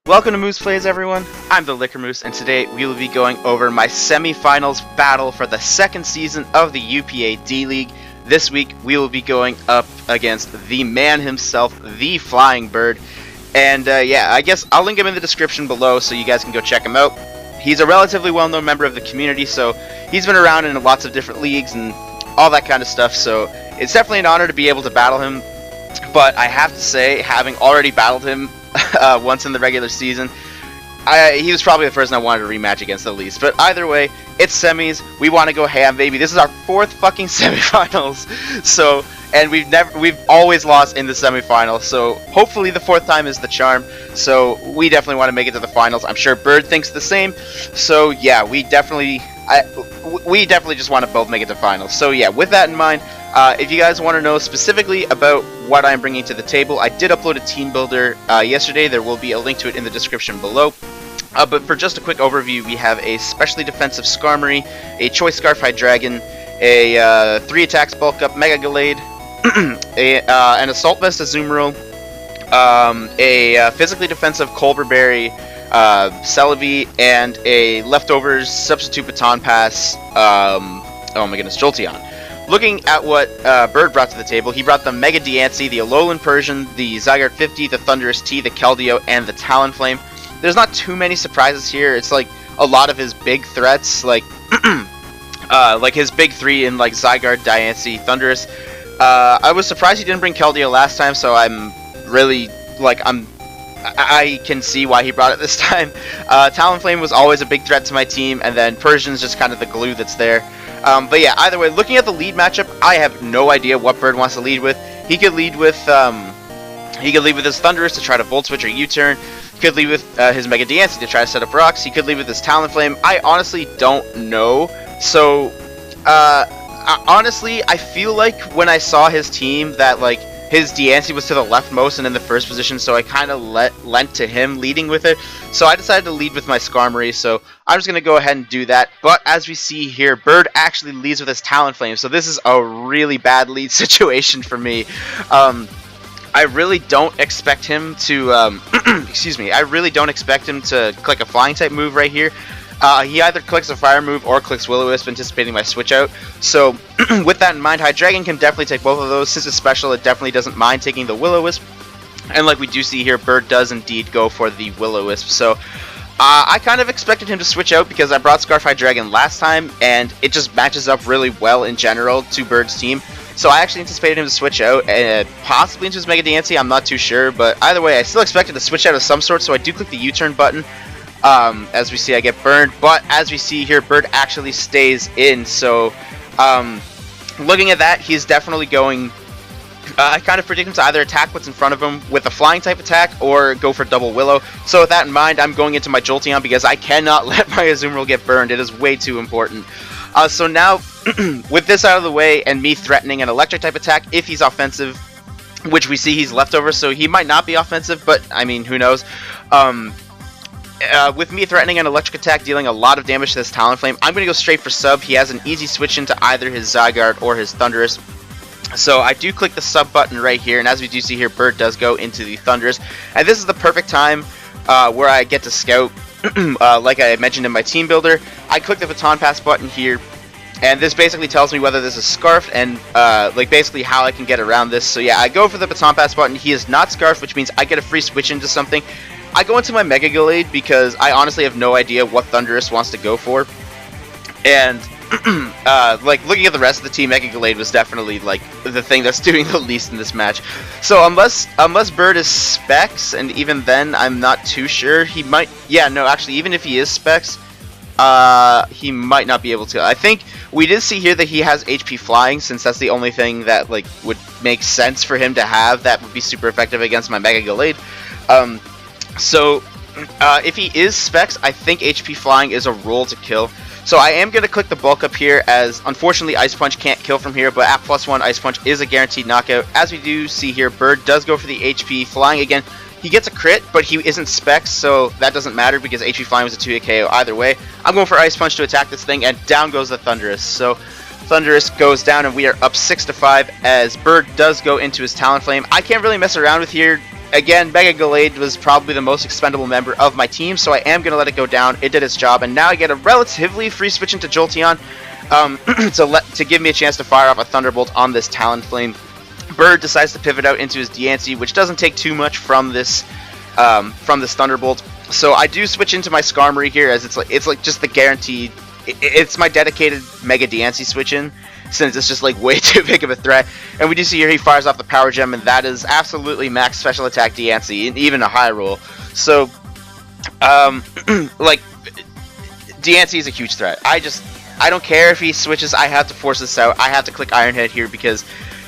Welcome to Moose Plays, everyone. I'm the Liquor Moose, and today we will be going over my semifinals battle for the second season of the UPA D-League. This week, we will be going up against the man himself, TheFlyingBird. And yeah, I guess I'll link him in the description below so you guys can go check him out. He's a relatively well-known member of the community, so he's been around in lots of different leagues and all that kind of stuff. So it's definitely an honor to be able to battle him. But I have to say, having already battled him once in the regular season, he was probably the person I wanted to rematch against the least. But either way, it's semis. We want to go ham, baby. This is our fourth fucking semifinals. So, and we've always lost in the semifinals. So hopefully the fourth time is the charm. So we definitely want to make it to the finals. I'm sure Bird thinks the same. So yeah, we definitely just want to both make it to finals. So yeah, with that in mind, if you guys want to know specifically about what I'm bringing to the table, I did upload a team builder yesterday. There will be a link to it in the description below. But for just a quick overview, we have a specially defensive Skarmory, a Choice Scarfhide Dragon, a 3 attacks bulk up Megaane, an Assault Vest Azumarill, a physically defensive Colberberry, Celebi, and a leftovers substitute Baton Pass, oh my goodness, Jolteon. Looking at what Bird brought to the table, he brought the Megaane, the Alolan Persian, the Zygarde 50, the Thundurus T, the Keldeo, and the Talonflame. There's not too many surprises here. It's like a lot of his big threats, like his big three in like Zygarde, Diancie, Thundurus. I was surprised he didn't bring Keldeo last time, so I'm really like I can see why he brought it this time. Talonflame was always a big threat to my team, and then Persian's just kind of the glue that's there. But yeah, either way, looking at the lead matchup, I have no idea what Bird wants to lead with. He could lead with his Thundurus to try to Volt Switch or U-turn. He could lead with his Megaane to try to set up rocks. He could lead with his Talonflame. I honestly don't know. So, honestly, I feel like when I saw his team that like his Diancie was to the leftmost and in the first position, so I kind of lent to him leading with it. So I decided to lead with my Skarmory, so I'm just going to go ahead and do that. But as we see here, Bird actually leads with his Talonflame, so this is a really bad lead situation for me. I really don't expect him to, excuse me, I really don't expect him to click a flying type move right here. He either clicks a fire move or clicks Will-O-Wisp, anticipating my switch out. So, with that in mind, Hydreigon can definitely take both of those. Since it's special, it definitely doesn't mind taking the Will-O-Wisp. And like we do see here, Bird does indeed go for the Will-O-Wisp. So, I kind of expected him to switch out because I brought Scarf Hydreigon last time, and it just matches up really well in general to Bird's team. So I actually anticipated him to switch out, possibly into his Megaane, I'm not too sure. But either way, I still expected to switch out of some sort, so I do click the U-turn button. As we see, I get burned, but as we see here, Bird actually stays in. So, looking at that, he's definitely going. I kind of predict him to either attack what's in front of him with a flying type attack or go for double Willow. So with that in mind, I'm going into my Jolteon because I cannot let my Azumarill get burned. It is way too important. So now, with this out of the way and me threatening an electric type attack if he's offensive, which we see he's leftover, so he might not be offensive, but I mean, who knows. With me threatening an electric attack, dealing a lot of damage to this Talonflame, I'm going to go straight for sub. He has an easy switch into either his Zygarde or his Thundurus. So I do click the sub button right here, and as we do see here, Bird does go into the Thundurus. And this is the perfect time where I get to scout, like I mentioned in my team builder. I click the Baton Pass button here, and this basically tells me whether this is Scarfed and like basically how I can get around this. So yeah, I go for the Baton Pass button. He is not Scarfed, which means I get a free switch into something. I go into my Megaane because I honestly have no idea what Thundurus wants to go for. And like looking at the rest of the team, Megaane was definitely like the thing that's doing the least in this match. So unless Bird is Specs, and even then I'm not too sure. He might, yeah, no, actually, even if he is Specs, he might not be able to. I think we did see here that he has HP flying, since that's the only thing that like would make sense for him to have that would be super effective against my Megaane. So if he is Specs, I think HP flying is a rule to kill. So I am going to click the bulk up here, as unfortunately Ice Punch can't kill from here, but at +1 Ice Punch is a guaranteed knockout. As we do see here, Bird does go for the HP flying again. He gets a crit, but he isn't Specs, so that doesn't matter because HP flying was a 2-hit KO either way. I'm going for Ice Punch to attack this thing, and down goes the Thundurus. So Thundurus goes down, and we are up 6-5 as Bird does go into his Talonflame. I can't really mess around with here again, Megaane was probably the most expendable member of my team, so I am going to let it go down. It did its job, and now I get a relatively free switch into Jolteon to give me a chance to fire off a Thunderbolt on this Talonflame. Bird decides to pivot out into his Diancie, which doesn't take too much from this Thunderbolt. So I do switch into my Skarmory here, as it's like just the guaranteed. It's my dedicated Mega Diancie switch in, since it's just like way too big of a threat. And we do see here he fires off the Power Gem, and that is absolutely max special attack Diancie, and even a high roll. So, like, Diancie is a huge threat. I don't care if he switches. I have to force this out. I have to click Iron Head here, because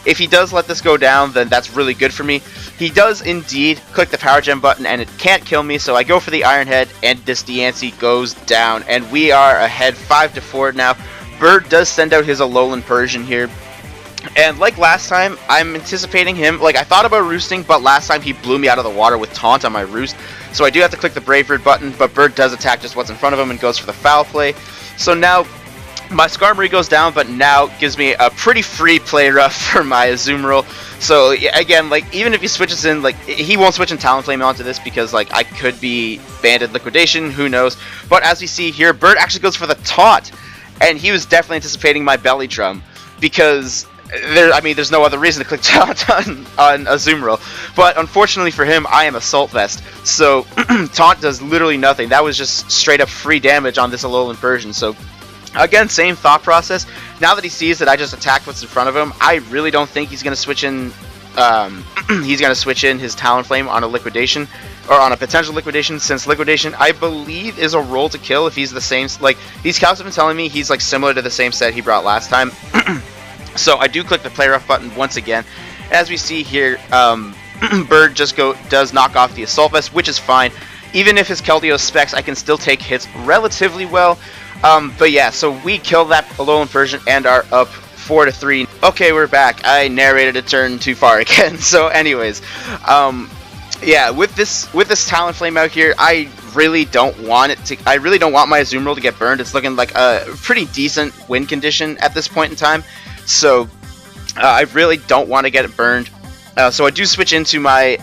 if he does let this go down, then that's really good for me. He does indeed click the Power Gem button, and it can't kill me, so I go for the Iron Head, and this Diancie goes down, and we are ahead 5-4 now. Bird does send out his Alolan Persian here, and like last time, I'm anticipating him. Like, I thought about roosting, but last time he blew me out of the water with Taunt on my roost, so I do have to click the Brave Bird button, but Bird does attack just what's in front of him and goes for the Foul Play. So now my Skarmory goes down, but now gives me a pretty free play rough for my Azumarill. So again, like, even if he switches in, like, he won't switch in Talonflame onto this, because like I could be Banded Liquidation, who knows. But as we see here, Bird actually goes for the Taunt, and he was definitely anticipating my Belly Drum, because there's no other reason to click Taunt on Azumarill. But unfortunately for him, I am Assault Vest, so Taunt does literally nothing. That was just straight up free damage on this Alolan Persian. So again, same thought process. Now that he sees that I just attacked what's in front of him, I really don't think he's going to switch in. He's going to switch in his Talonflame on a Liquidation, or on a potential Liquidation, since Liquidation, I believe, is a roll to kill if he's the same. Like, these scouts have been telling me he's like similar to the same set he brought last time. So I do click the Play Rough button once again. As we see here, Bird just does knock off the Assault Vest, which is fine. Even if his Keldeo specs, I can still take hits relatively well. But yeah, so we kill that Alolan Persian and are up 4-3. Okay, we're back. I narrated a turn too far again. So anyways, yeah, with this Talonflame out here, I really don't want my Azumarill to get burned. It's looking like a pretty decent win condition at this point in time. So I really don't want to get it burned. So I do switch into my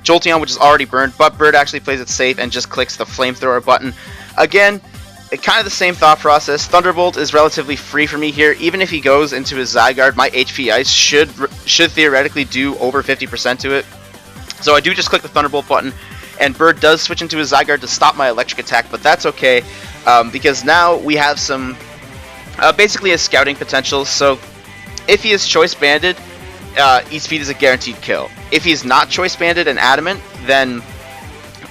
Jolteon, which is already burned, but Bird actually plays it safe and just clicks the Flamethrower button. Again, kind of the same thought process. Thunderbolt is relatively free for me here. Even if he goes into his Zygarde, my HP Ice should theoretically do over 50% to it. So I do just click the Thunderbolt button, and Bird does switch into his Zygarde to stop my electric attack, but that's okay, because now we have some, basically a scouting potential. So if he is Choice Banded, E-Speed is a guaranteed kill. If he's not Choice Banded and Adamant, then,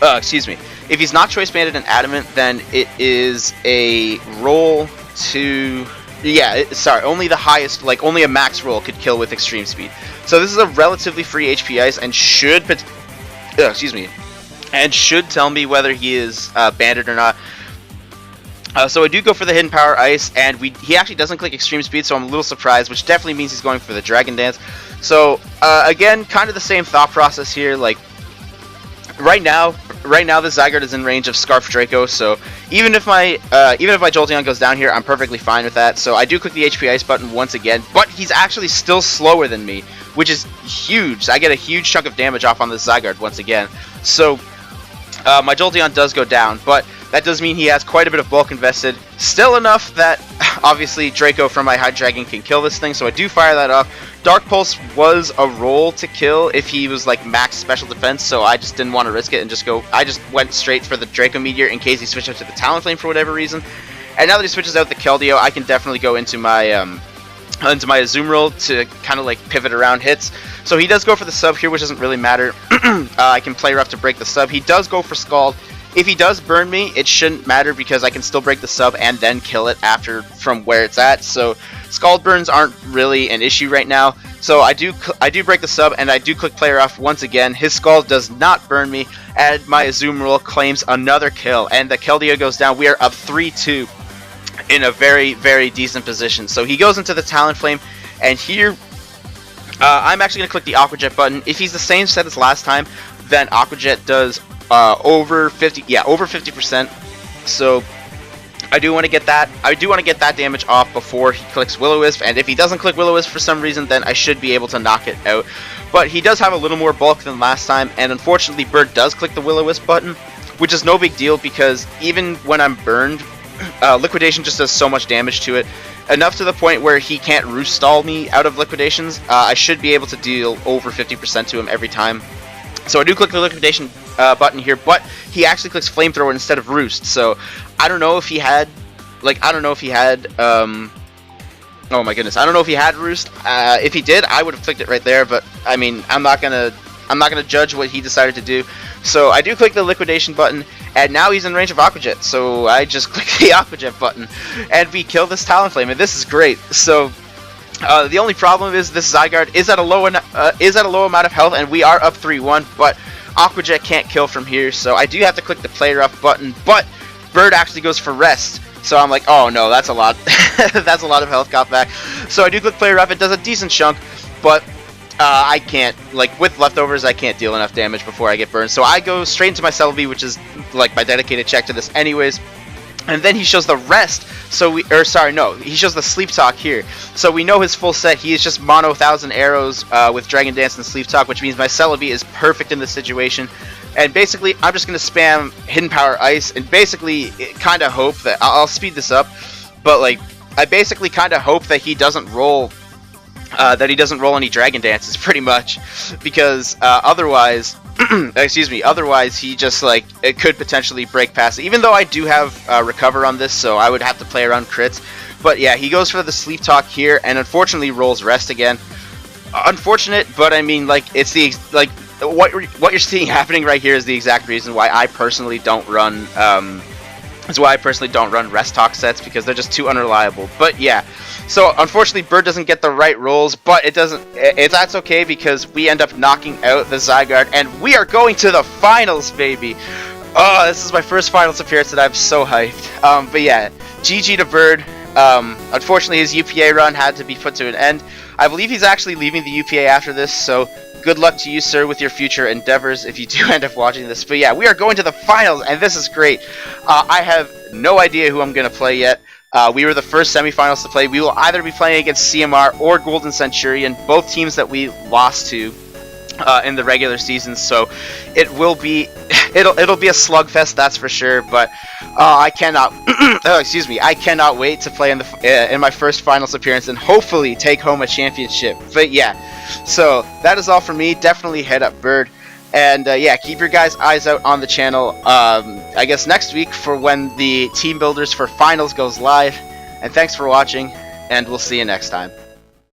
if he's not Choice Banded and Adamant, then it is a roll to, only the highest, like only a max roll could kill with Extreme Speed. So this is a relatively free HP Ice, and should tell me whether he is banded or not. So I do go for the Hidden Power Ice, and he actually doesn't click Extreme Speed, so I'm a little surprised, which definitely means he's going for the Dragon Dance. So again, kind of the same thought process here. Like, right now the Zygarde is in range of Scarf Draco, so even if my Jolteon goes down here, I'm perfectly fine with that. So I do click the HP Ice button once again, but he's actually still slower than me, which is huge. I get a huge chunk of damage off on this Zygarde once again. So my Jolteon does go down, but that does mean he has quite a bit of bulk invested. Still enough that, obviously, Draco from my Hydreigon can kill this thing, so I do fire that off. Dark Pulse was a roll to kill if he was, like, max special defense, so I just didn't want to risk it and I just went straight for the Draco Meteor in case he switched out to the Talonflame for whatever reason. And now that he switches out the Keldeo, I can definitely go into my Azumarill to kind of, like, pivot around hits. So he does go for the sub here, which doesn't really matter. I can Play Rough to break the sub. He does go for Scald. If he does burn me, it shouldn't matter because I can still break the sub and then kill it after from where it's at. So Scald burns aren't really an issue right now. So I do break the sub and I do click Play Rough once again. His Scald does not burn me, and my Azumarill claims another kill, and the Keldeo goes down. We are up 3-2 in a very, very decent position. So he goes into the Talonflame, and here I'm actually going to click the Aqua Jet button. If he's the same set as last time, then Aqua Jet does over 50%. So I do want to get that damage off before he clicks Will-O-Wisp, and if he doesn't click Will-O-Wisp for some reason, then I should be able to knock it out. but he does have a little more bulk than last time, and unfortunately Bird does click the Will-O-Wisp button, which is no big deal because even when I'm burned, Liquidation just does so much damage to it, enough to the point where he can't roost stall me out of liquidations. I should be able to deal over 50% to him every time. So I do click the liquidation button here, but he actually clicks flamethrower instead of roost. So I don't know if he had, oh my goodness, I don't know if he had roost. If he did, I would have clicked it right there. But I mean, I'm not gonna judge what he decided to do. So I do click the liquidation button, and now he's in range of Aquajet. So I just click the Aquajet button, and we kill this Talonflame, and this is great. So. The only problem is this Zygarde is at a low amount of health, and we are up 3-1. But Aquajet can't kill from here, so I do have to click the play rough button. But Bird actually goes for rest, so I'm like, oh no, that's a lot. That's a lot of health got back. So I do click play rough. It does a decent chunk, but I can't, like, with leftovers, I can't deal enough damage before I get burned. So I go straight into my Celebi, which is like my dedicated check to this, anyways. And then he shows the rest, so he shows the Sleep Talk here. So we know his full set, he is just mono 1,000 arrows with Dragon Dance and Sleep Talk, which means my Celebi is perfect in this situation. And basically, I'm just going to spam Hidden Power Ice, and basically kind of hope that, I'll speed this up, but like, I basically kind of hope that he doesn't roll, any Dragon Dances, pretty much, because otherwise... otherwise he just, like, it could potentially break past it. Even though I do have recover on this, so I would have to play around crits. But yeah, he goes for the Sleep Talk here, and unfortunately rolls rest again. Unfortunate, but I mean, like, it's the, like, what you're seeing happening right here is the exact reason why I personally don't run, rest talk sets, because they're just too unreliable. But yeah, so unfortunately Bird doesn't get the right rolls, but that's okay, because we end up knocking out the Zygarde, and we are going to the finals, baby. Oh, this is my first finals appearance, and I'm so hyped. But yeah, GG to Bird. Unfortunately his UPA run had to be put to an end. I believe he's actually leaving the UPA after this, so good luck to you, sir, with your future endeavors if you do end up watching this. But yeah, we are going to the finals, and this is great. I have no idea who I'm going to play yet. We were the first semifinals to play. We will either be playing against CMR or Golden Centurion, both teams that we lost to in the regular season. So it will be, it'll be a slugfest, that's for sure. But I cannot, I cannot wait to play in my first finals appearance and hopefully take home a championship. But yeah, so that is all for me. Definitely head up Bird. And yeah, keep your guys' eyes out on the channel, I guess next week for when the team builders for finals goes live. And thanks for watching, and we'll see you next time.